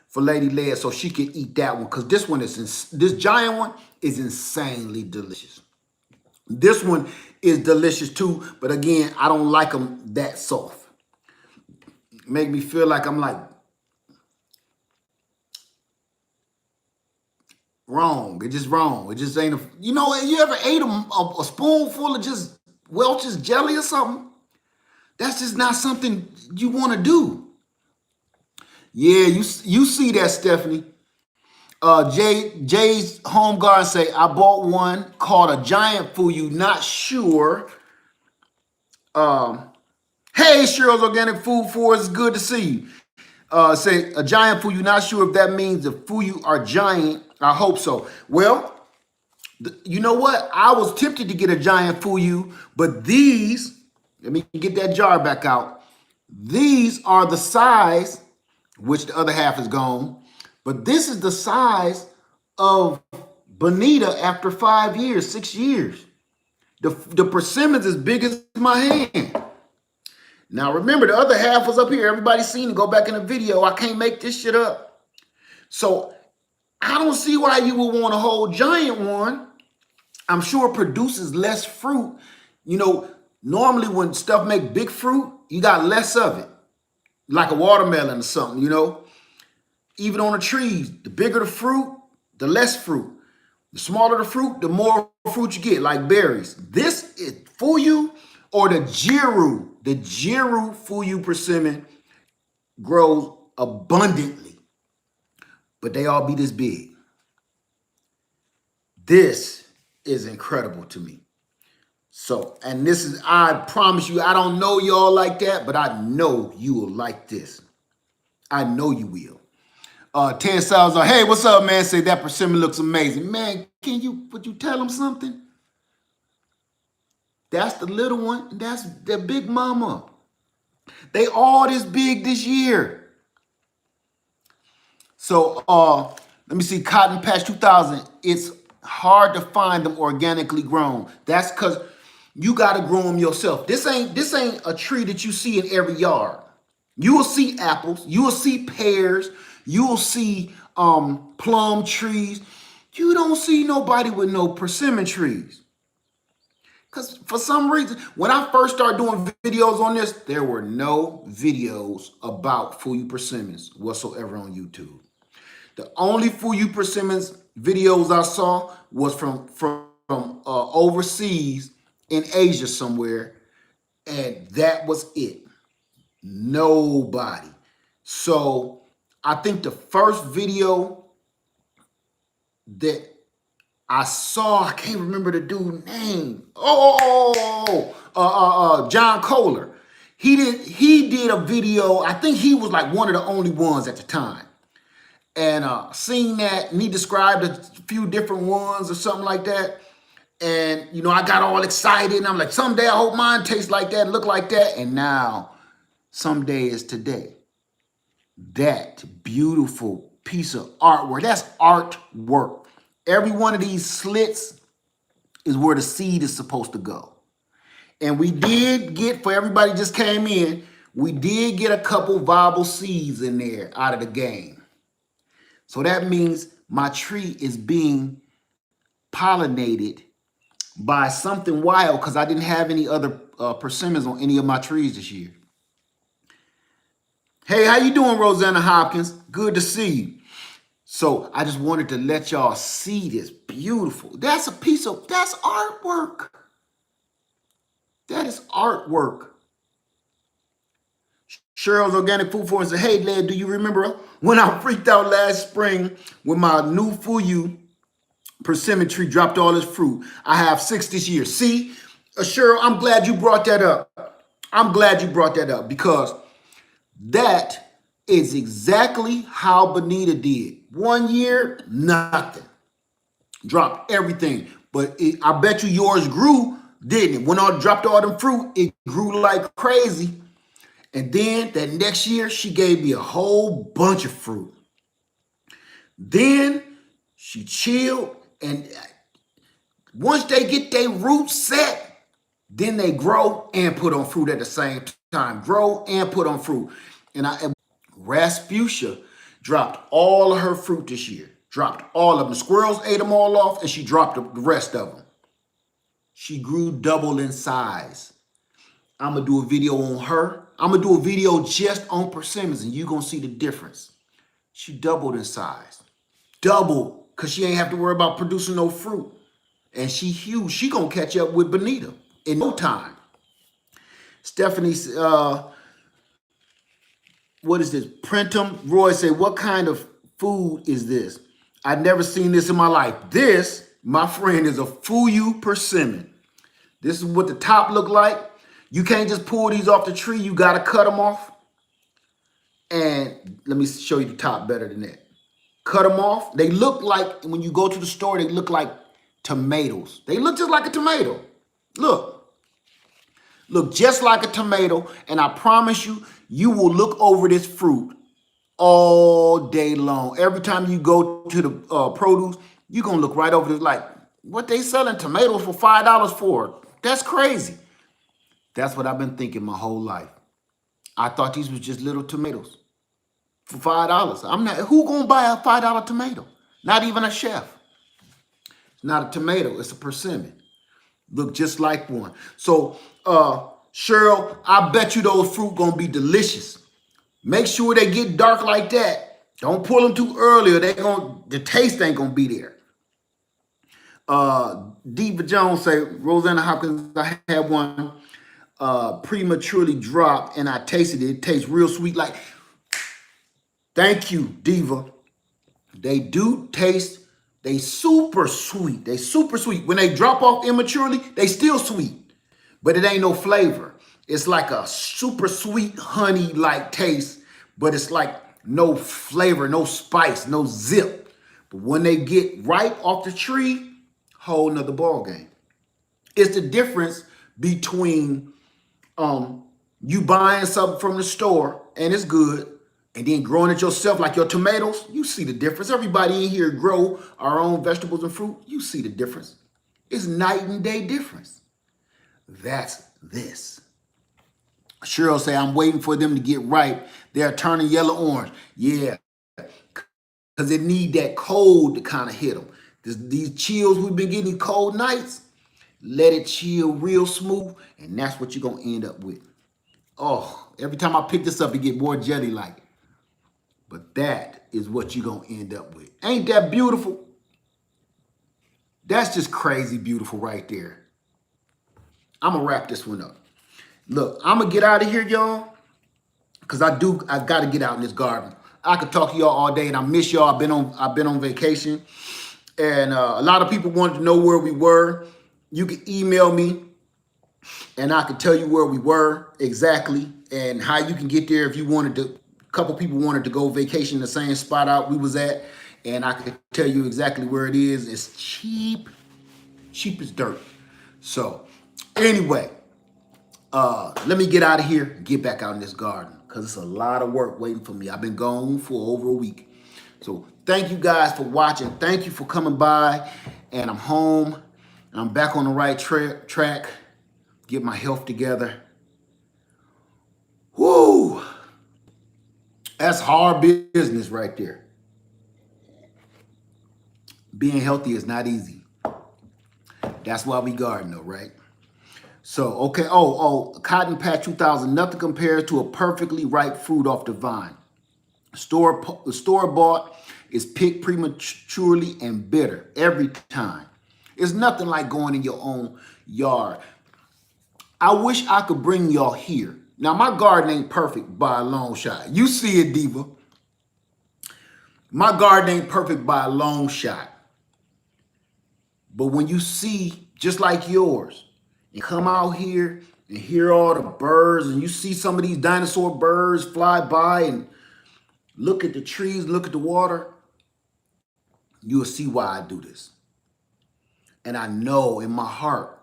[SPEAKER 1] for Lady Leia so she can eat that one because this one this giant one is insanely delicious. This one is delicious too, but again, I don't like them that soft. Make me feel like I'm like wrong. It's just wrong. It just ain't you ever ate a spoonful of just Welch's jelly or something? That's just not something you want to do. Yeah, you see that, Stephanie. Jay's home garden say, I bought one called a giant fuyu, not sure. Hey, Cheryl's Organic Food Forest, good to see you. Say, a giant fuyu, not sure if that means the fuyu are giant. I hope so. Well, you know what? I was tempted to get a giant fuyu, but these, let me get that jar back out. These are the size, which the other half is gone, but this is the size of Bonita after 5 years, 6 years. The persimmons as big as my hand. Now remember, the other half was up here. Everybody's seen it. Go back in the video. I can't make this shit up. So I don't see why you would want a whole giant one. I'm sure it produces less fruit. You know, normally when stuff make big fruit, you got less of it. Like a watermelon or something, you know. Even on the trees, the bigger the fruit, the less fruit. The smaller the fruit, the more fruit you get, like berries. This is fuyu or the jiru. The jiru fuyu persimmon grows abundantly, but they all be this big. This is incredible to me. So, and this is, I promise you, I don't know y'all like that, but I know you will like this. I know you will. 10 Sal's like, hey, what's up, man? Say that persimmon looks amazing. Man, would you tell them something? That's the little one. That's the big mama. They all this big this year. So, let me see, Cotton Patch 2000. It's hard to find them organically grown. That's because you got to grow them yourself. This ain't a tree that you see in every yard. You will see apples. You will see pears. You will see plum trees. You don't see nobody with no persimmon trees. Because for some reason, when I first started doing videos on this, there were no videos about Fuyu persimmons whatsoever on YouTube. The only Fuyu persimmons videos I saw was from overseas in Asia somewhere, and that was it. Nobody. So I think the first video that I saw, I can't remember the dude's name. John Kohler. He did a video. I think he was like one of the only ones at the time. And seen that, and he described a few different ones or something like that. And you know, I got all excited, and I'm like, someday I hope mine tastes like that, look like that. And now, someday is today. That beautiful piece of artwork. That's artwork. Every one of these slits is where the seed is supposed to go. And we did get, for everybody just came in, we did get a couple viable seeds in there out of the game. So that means my tree is being pollinated by something wild, because I didn't have any other persimmons on any of my trees this year. Hey, how you doing, Rosanna Hopkins? Good to see you. So I just wanted to let y'all see this beautiful. That's a piece of, that's artwork. That is artwork. Cheryl's Organic Food Forest said, hey, lad, do you remember when I freaked out last spring when my new Fuyu persimmon tree dropped all its fruit? I have 6 this year. See, Cheryl, I'm glad you brought that up. I'm glad you brought that up, because that is exactly how Bonita did. 1 year, nothing. Dropped everything. But I bet you yours grew, didn't it? When I dropped all them fruit, it grew like crazy. And then that next year, she gave me a whole bunch of fruit. Then she chilled, and once they get their roots set, then they grow and put on fruit at the same time. Grow and put on fruit. And Rasputia dropped all of her fruit this year. Dropped all of them. The squirrels ate them all off, and she dropped the rest of them. She grew double in size. I'm going to do a video on her. I'm going to do a video just on persimmons, and you're going to see the difference. She doubled in size. Double, because she ain't have to worry about producing no fruit. And she huge. She going to catch up with Bonita in no time. Stephanie, what is this? Prentum Roy said, what kind of food is this? I've never seen this in my life. This, my friend, is a Fuyu persimmon. This is what the top look like. You can't just pull these off the tree. You got to cut them off. And let me show you the top better than that. Cut them off. They look like, when you go to the store, they look like tomatoes. They look just like a tomato. Look. Look just like a tomato. And I promise you, you will look over this fruit all day long. Every time you go to the produce, you're going to look right over this like, what they selling tomatoes for $5 for? That's crazy. That's what I've been thinking my whole life. I thought these was just little tomatoes for $5. I'm not, who gonna buy a $5 tomato? Not even a chef. It's not a tomato, it's a persimmon. Look just like one. So, Cheryl, I bet you those fruit gonna be delicious. Make sure they get dark like that. Don't pull them too early, or the taste ain't gonna be there. Diva Jones say, Rosanna Hopkins, I had one prematurely dropped, and I tasted it. It tastes real sweet. Like, thank you, Diva. They do taste, they super sweet. They super sweet. When they drop off immaturely, they still sweet, but it ain't no flavor. It's like a super sweet honey-like taste, but it's like no flavor, no spice, no zip. But when they get ripe off the tree, whole nother ball game. It's the difference between you buying something from the store and it's good, and then growing it yourself like your tomatoes. You see the difference. Everybody in here grow our own vegetables and fruit. You see the difference. It's night and day difference. That's this. Cheryl say, I'm waiting for them to get ripe. They're turning yellow-orange. Yeah, because they need that cold to kind of hit them. These chills we've been getting, cold nights, let it chill real smooth, and that's what you're gonna end up with. Oh, every time I pick this up, it get more jelly-like. But that is what you're gonna end up with. Ain't that beautiful? That's just crazy beautiful right there. I'm gonna wrap this one up. Look, I'm gonna get out of here, y'all, because I gotta get out in this garden. I could talk to y'all all day, and I miss y'all. I've been on vacation, and a lot of people wanted to know where we were. You can email me, and I could tell you where we were exactly and how you can get there if you wanted to. A couple people wanted to go vacation in the same spot out we was at, and I could tell you exactly where it is. It's cheap as dirt. So anyway, let me get out of here, get back out in this garden, because it's a lot of work waiting for me. I've been gone for over a week. So thank you guys for watching. Thank you for coming by. And I'm home. And I'm back on the right track. Get my health together. Whoo! That's hard business right there. Being healthy is not easy. That's why we garden though, right? So, okay. Cotton Patch 2000. Nothing compares to a perfectly ripe fruit off the vine. Store-bought is picked prematurely and bitter every time. It's nothing like going in your own yard. I wish I could bring y'all here. Now, my garden ain't perfect by a long shot. You see it, Diva. My garden ain't perfect by a long shot. But when you see, just like yours, and come out here and hear all the birds, and you see some of these dinosaur birds fly by and look at the trees, look at the water, you'll see why I do this. And I know in my heart,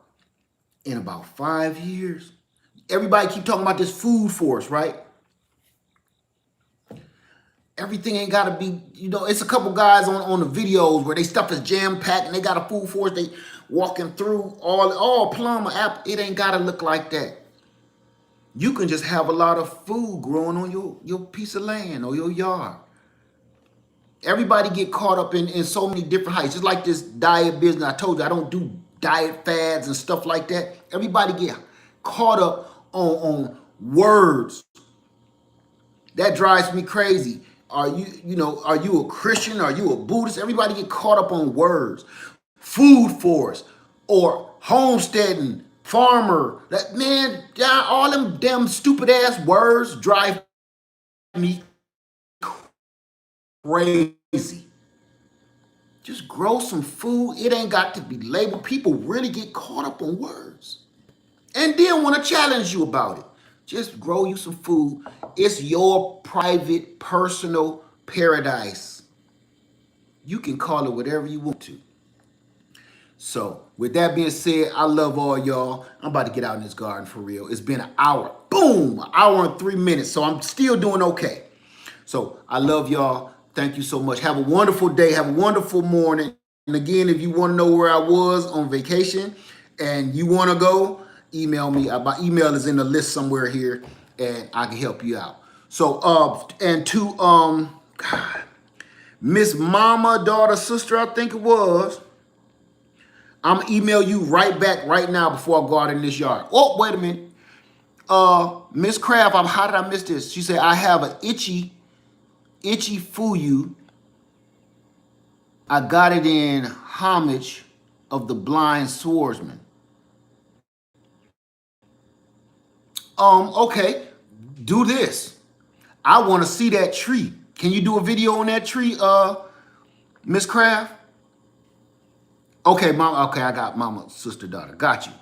[SPEAKER 1] in about 5 years, everybody keep talking about this food forest, right? Everything ain't gotta be, it's a couple guys on the videos where they stuff is jam-packed and they got a food forest, they walking through all plum or apple. It ain't gotta look like that. You can just have a lot of food growing on your piece of land or your yard. Everybody get caught up in so many different heights. Just like this diet business. I told you, I don't do diet fads and stuff like that. Everybody get caught up on words. That drives me crazy. Are you a Christian? Are you a Buddhist? Everybody get caught up on words. Food forest or homesteading, farmer. That man, all them damn stupid ass words drive me crazy. Just grow some food. It ain't got to be labeled. People really get caught up on words and then want to challenge you about it. Just grow you some food. It's your private, personal paradise. You can call it whatever you want to. So with that being said, I love all y'all. I'm about to get out in this garden for real. It's been an hour. Boom! An hour and 3 minutes. So I'm still doing okay. So I love y'all. Thank you so much. Have a wonderful day. Have a wonderful morning. And again, if you want to know where I was on vacation and you want to go, email me. My email is in the list somewhere here, and I can help you out. So, and to God, Miss Mama, daughter, sister, I think it was. I'm gonna email you right back right now before I go out in this yard. Oh, wait a minute. Miss Craft, how did I miss this? She said, I have an itchy fuyu. I got it in homage of the blind swordsman. Okay, do this. I want to see that tree. Can you do a video on that tree, Miss Craft? Okay, Mama. Okay, I got Mama, sister, daughter. Got you.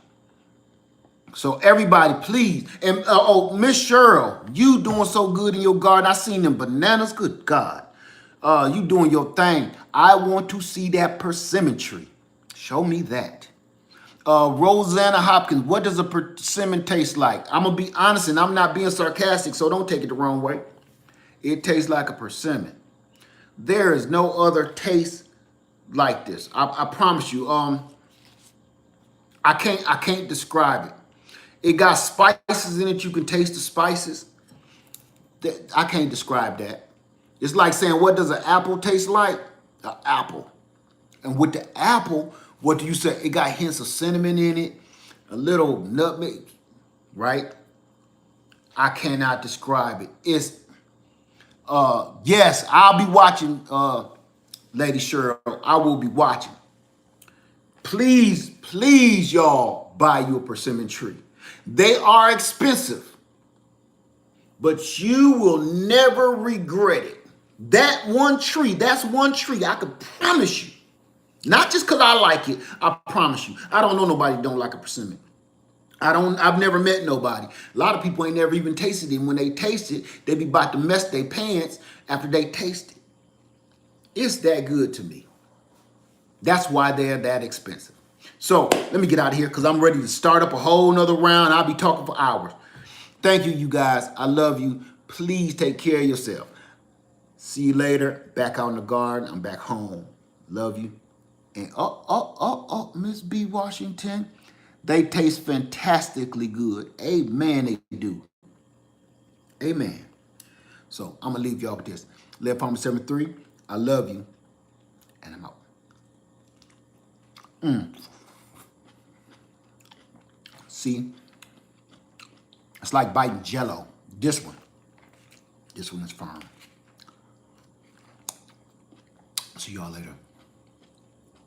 [SPEAKER 1] So everybody, please. And Miss Cheryl, you doing so good in your garden. I seen them bananas. Good God. You doing your thing. I want to see that persimmon tree. Show me that. Rosanna Hopkins, what does a persimmon taste like? I'm going to be honest, and I'm not being sarcastic, so don't take it the wrong way. It tastes like a persimmon. There is no other taste like this. I promise you. I can't describe it. It got spices in it. You can taste the spices. I can't describe that. It's like saying, what does an apple taste like? An apple. And with the apple, What do you say? It got hints of cinnamon in it, a little nutmeg, right? I cannot describe it. It's yes, I'll be watching, Lady Cheryl. I will be watching. Please, please, y'all, buy you a persimmon tree. They are expensive, but you will never regret it. That one tree, that's one tree, I can promise you. Not just because I like it, I promise you. I don't know nobody that don't like a persimmon. I've never met nobody. A lot of people ain't never even tasted it. And when they taste it, they be about to mess their pants after they taste it. It's that good to me. That's why they're that expensive. So let me get out of here because I'm ready to start up a whole nother round. I'll be talking for hours. Thank you, you guys. I love you. Please take care of yourself. See you later. Back out in the garden. I'm back home. Love you. And Miss B. Washington. They taste fantastically good. Amen, they do. Amen. So I'm going to leave y'all with this. Live Farmer 73. I love you. And I'm out. See? It's like biting Jell-O. This one is firm. See y'all later.